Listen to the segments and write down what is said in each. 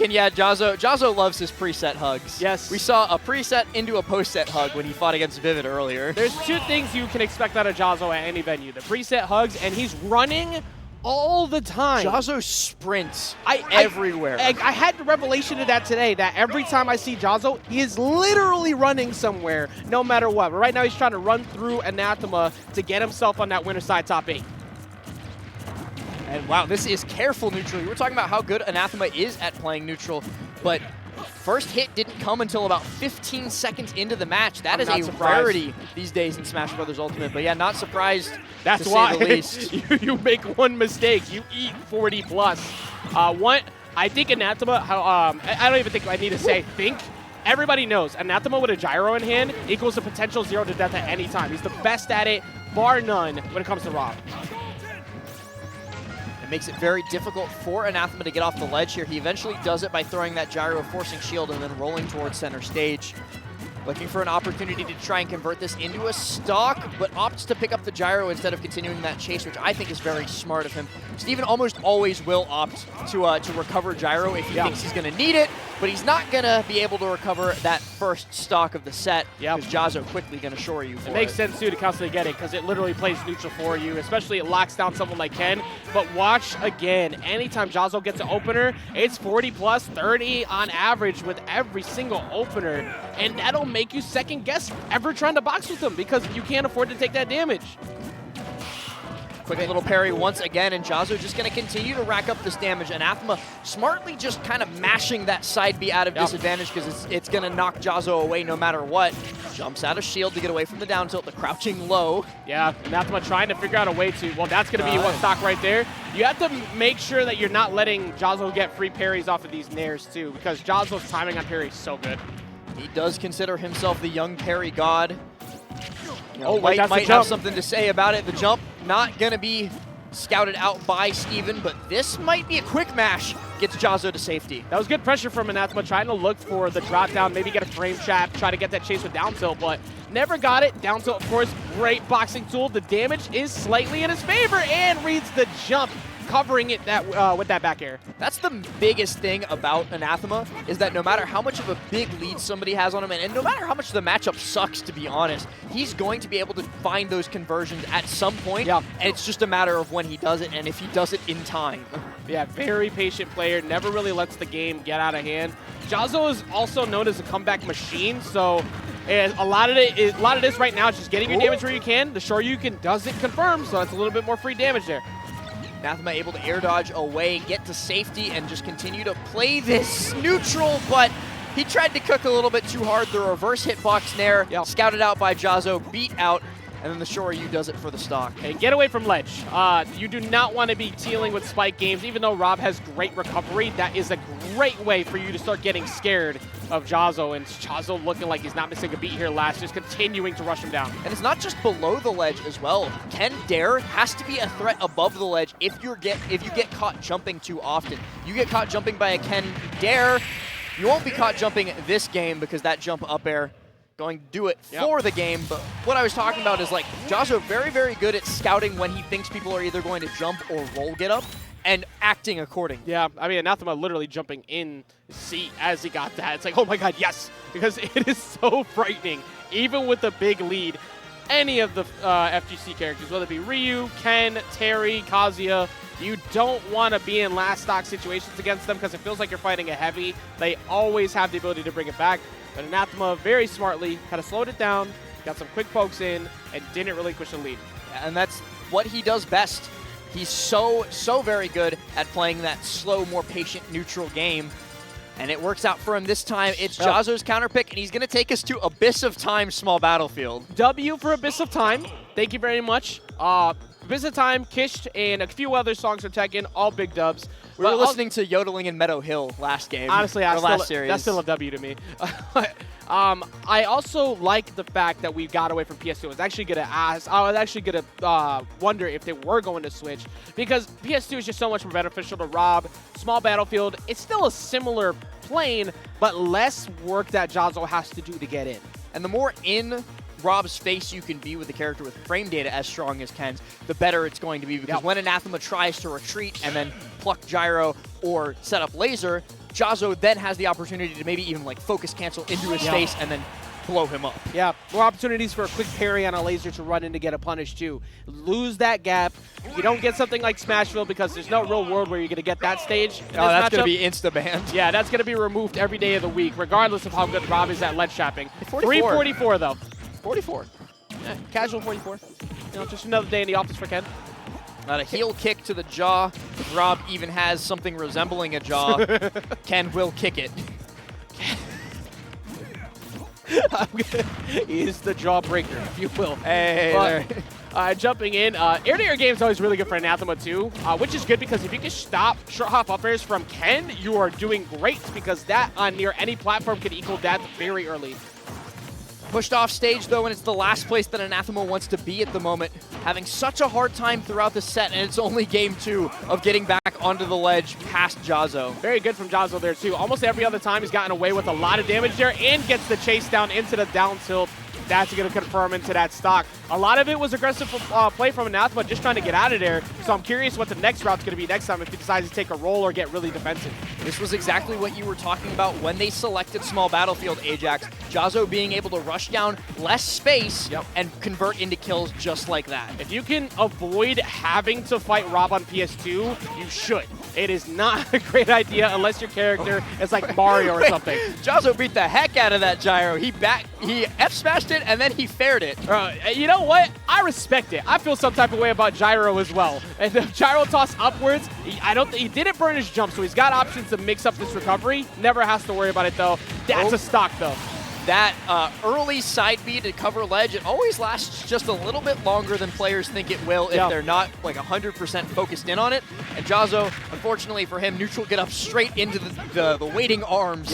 And yeah, Jahzzo loves his preset hugs. Yes. We saw a preset into a post-set hug when he fought against Vivid earlier. There's two things you can expect out of Jahzzo at any venue. The preset hugs, and he's running all the time. Jahzzo sprints everywhere. I had the revelation of that today, that every time I see Jahzzo, he is literally running somewhere, no matter what. But right now, he's trying to run through Anathema to get himself on that winner side top 8. And wow, this is careful neutral. We were talking about how good Anathema is at playing neutral, but first hit didn't come until about 15 seconds into the match. That is a rarity these days in Smash Bros. Ultimate. But yeah, not surprised. That's to why say the least. you make one mistake, you eat 40 plus. I think Anathema. I don't even think I need to say. Think. Everybody knows Anathema with a gyro in hand equals a potential 0 to death at any time. He's the best at it, bar none, when it comes to Rob. It makes it very difficult for Anathema to get off the ledge here. He eventually does it by throwing that gyro, forcing shield, and then rolling towards center stage. Looking for an opportunity to try and convert this into a stock, but opts to pick up the gyro instead of continuing that chase, which I think is very smart of him. Steven almost always will opt to recover gyro if he thinks he's going to need it, but he's not going to be able to recover that first stock of the set because Jahzzo quickly going to shore you for it. It makes sense, too, to constantly get it because it literally plays neutral for you, especially it locks down someone like Ken. But watch again, anytime Jahzzo gets an opener, it's 40 plus 30 on average with every single opener, and that'll make you second guess ever trying to box with him because you can't afford to take that damage. Quick little parry once again, and Jahzzo just going to continue to rack up this damage. Anathema smartly just kind of mashing that side B out of disadvantage because it's going to knock Jahzzo away no matter what. Jumps out of shield to get away from the down tilt, the crouching low. Yeah, Anathema trying to figure out a way to, well, that's going to be one stock right there. You have to make sure that you're not letting Jahzzo get free parries off of these nairs too, because Jahzzo's timing on parry is so good. He does consider himself the young parry god. You know, might have something to say about it. The jump not going to be scouted out by Steven, but this might be a quick mash. Gets Jahzzo to safety. That was good pressure from Anathema, trying to look for the drop down, maybe get a frame trap, try to get that chase with down tilt, but never got it. Down tilt, of course, great boxing tool. The damage is slightly in his favor and reads the jump, covering it with that back air. That's the biggest thing about Anathema, is that no matter how much of a big lead somebody has on him, and no matter how much the matchup sucks, to be honest, he's going to be able to find those conversions at some point, and it's just a matter of when he does it and if he does it in time. Yeah, very patient player, never really lets the game get out of hand. Jahzzo is also known as a comeback machine, so a lot of this right now is just getting your damage where you can. The Shoryuken doesn't confirm, so it's a little bit more free damage there. Anathema able to air dodge away, get to safety, and just continue to play this neutral, but he tried to cook a little bit too hard. The reverse hitbox nair, scouted out by Jahzzo, beat out, and then the Shoryu does it for the stock. Hey, get away from ledge. You do not want to be dealing with spike games. Even though Rob has great recovery, that is a great way for you to start getting scared of Jahzzo, and Jahzzo looking like he's not missing a beat here last, just continuing to rush him down. And it's not just below the ledge as well. Ken Dare has to be a threat above the ledge if you get caught jumping too often. You get caught jumping by a Ken Dare, you won't be caught jumping this game because that jump up air going to do it for the game. But what I was talking about is, like, Jahzzo very, very good at scouting when he thinks people are either going to jump or roll get up, and acting accordingly. Yeah, I mean, Anathema literally jumping in seat as he got that. It's like, oh my god, yes! Because it is so frightening. Even with the big lead, any of the FGC characters, whether it be Ryu, Ken, Terry, Kazuya, you don't want to be in last stock situations against them because it feels like you're fighting a heavy. They always have the ability to bring it back. But Anathema very smartly kind of slowed it down, got some quick pokes in, and didn't relinquish the lead. And that's what he does best. He's so very good at playing that slow, more patient, neutral game. And it works out for him this time. It's Jahzzo's counter pick, and he's going to take us to Abyss of Time Small Battlefield. W for Abyss of Time. Thank you very much. Abyss of Time, Kish, and a few other songs from Tekken, all big dubs. We were listening to Yodeling in Meadow Hill last game. Honestly, that's still a W to me. I also like the fact that we got away from PS2. I was actually gonna wonder if they were going to switch, because PS2 is just so much more beneficial to Rob. Small Battlefield, it's still a similar plane, but less work that Jahzzo has to do to get in. And the more in Rob's face you can be with the character with frame data as strong as Ken's, the better it's going to be, because when Anathema tries to retreat and then pluck gyro or set up laser, Jahzzo then has the opportunity to maybe even like focus cancel into his face and then blow him up. Yeah, more opportunities for a quick parry on a laser to run in to get a punish too. Lose that gap. You don't get something like Smashville because there's no real world where you're going to get that stage. Oh, that's going to be insta-banned. Yeah, that's going to be removed every day of the week, regardless of how good Rob is at ledge trapping. 344 though. 44. Yeah, casual 44. You know, just another day in the office for Ken. Not a heel kick to the jaw. If Rob even has something resembling a jaw, Ken will kick it. He is the jawbreaker, if you will. Hey, jumping in, air-to-air game is always really good for Anathema too, which is good because if you can stop short hop up airs from Ken, you are doing great because that on near any platform can equal death very early. Pushed off stage, though, and it's the last place that Anathema wants to be at the moment. Having such a hard time throughout the set, and it's only game 2 of getting back onto the ledge past Jahzzo. Very good from Jahzzo there, too. Almost every other time he's gotten away with a lot of damage there and gets the chase down into the down tilt. That's going to confirm into that stock. A lot of it was aggressive play from Anathema, just trying to get out of there. So I'm curious what the next route's going to be next time if he decides to take a roll or get really defensive. This was exactly what you were talking about when they selected Small Battlefield, Ajax. Jahzzo being able to rush down less space and convert into kills just like that. If you can avoid having to fight Rob on PS2, you should. It is not a great idea unless your character is like Mario or something. Jahzzo beat the heck out of that gyro. He F-smashed it and then he faired it. You know what? I respect it. I feel some type of way about gyro as well. And the gyro toss upwards, he didn't burn his jump, so he's got options to mix up this recovery. Never has to worry about it though. That's a stock though. That early side B to cover ledge, it always lasts just a little bit longer than players think it will if they're not like 100% focused in on it. And Jahzzo, unfortunately for him, neutral get up straight into the waiting arms.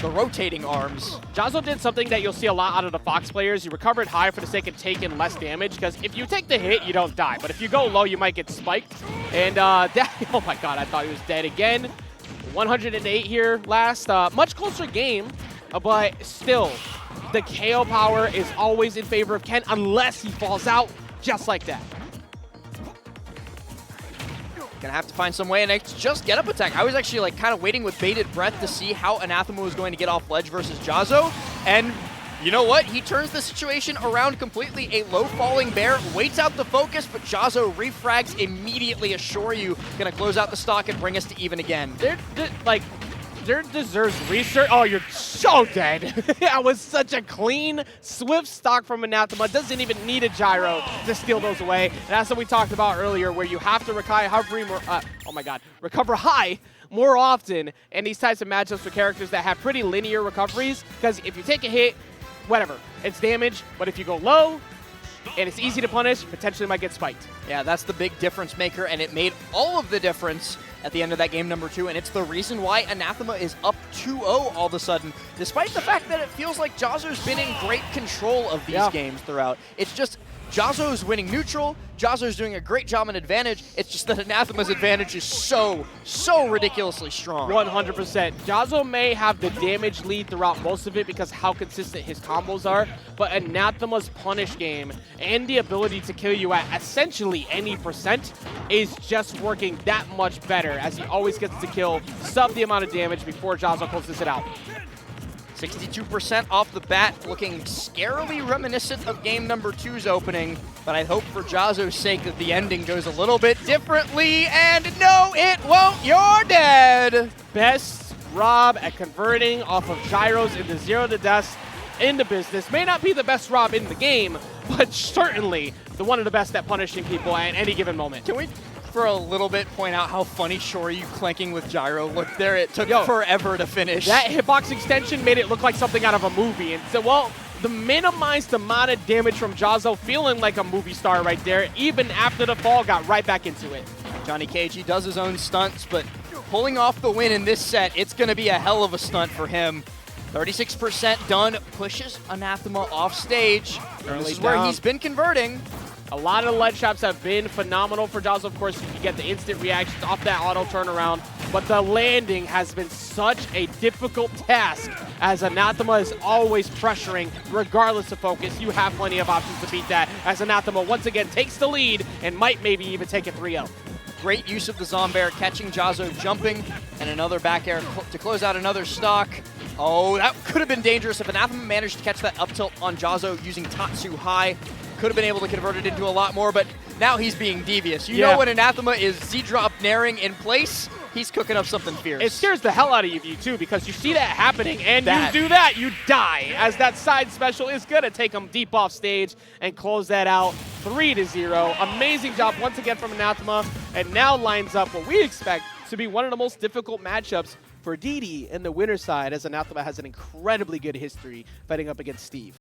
The rotating arms. Jahzzo did something that you'll see a lot out of the Fox players. He recovered high for the sake of taking less damage, because if you take the hit, you don't die. But if you go low, you might get spiked. And oh my god, I thought he was dead again. 108 here last. Much closer game, but still, the KO power is always in favor of Ken unless he falls out just like that. Gonna have to find some way, and it's just get up attack. I was actually like kind of waiting with bated breath to see how Anathema was going to get off ledge versus Jahzzo, and you know what? He turns the situation around completely. A low falling bear waits out the focus, but Jahzzo refrags immediately. Assure you, gonna close out the stock and bring us to even again. There deserves research. Oh, you're so dead. That was such a clean, swift stock from Anathema. Doesn't even need a gyro to steal those away. And that's what we talked about earlier, where you have to recover high more often in these types of matchups for characters that have pretty linear recoveries. Because if you take a hit, whatever, it's damage. But if you go low, and it's easy to punish, potentially might get spiked. Yeah, that's the big difference maker, and it made all of the difference at the end of that game number 2, and it's the reason why Anathema is up 2-0 all of a sudden, despite the fact that it feels like Jahzzo's been in great control of these games throughout. It's just Jahzzo's winning neutral, Jahzzo's doing a great job on advantage. It's just that Anathema's advantage is so ridiculously strong. 100%. Jahzzo may have the damage lead throughout most of it because how consistent his combos are, but Anathema's punish game and the ability to kill you at essentially any percent is just working that much better, as he always gets to kill sub the amount of damage before Jahzzo closes it out. 62% off the bat, looking scarily reminiscent of game number 2's opening, but I hope for Jahzzo's sake that the ending goes a little bit differently, and no, it won't, you're dead! Best Rob at converting off of gyros into 0 to death in the business. May not be the best Rob in the game, but certainly one of the best at punishing people at any given moment. Can we, for a little bit, point out how funny Shoryu clanking with gyro looked there? It took forever to finish. That hitbox extension made it look like something out of a movie. And so, well, the minimized amount of damage from Jahzzo, feeling like a movie star right there, even after the fall, got right back into it. Johnny Cage, he does his own stunts, but pulling off the win in this set, it's going to be a hell of a stunt for him. 36% done, pushes Anathema off stage. This is where he's been converting. A lot of ledge traps have been phenomenal for Jahzzo. Of course, you get the instant reactions off that auto turnaround, but the landing has been such a difficult task, as Anathema is always pressuring regardless of focus. You have plenty of options to beat that, as Anathema once again takes the lead and might maybe even take a 3-0. Great use of the Zombear, catching Jahzz0 jumping, and another back air to close out another stock. Oh, that could have been dangerous if Anathema managed to catch that up tilt on Jahzz0 using Tatsu high. Could have been able to convert it into a lot more, but now he's being devious. You know when Anathema is Z-drop naring in place, he's cooking up something fierce. It scares the hell out of you too, because you see that happening, and you do that, you die, as that side special is going to take him deep off stage and close that out 3-0. Amazing job once again from Anathema, and now lines up what we expect to be one of the most difficult matchups for DD in the winner's side, as Anathema has an incredibly good history fighting up against Steve.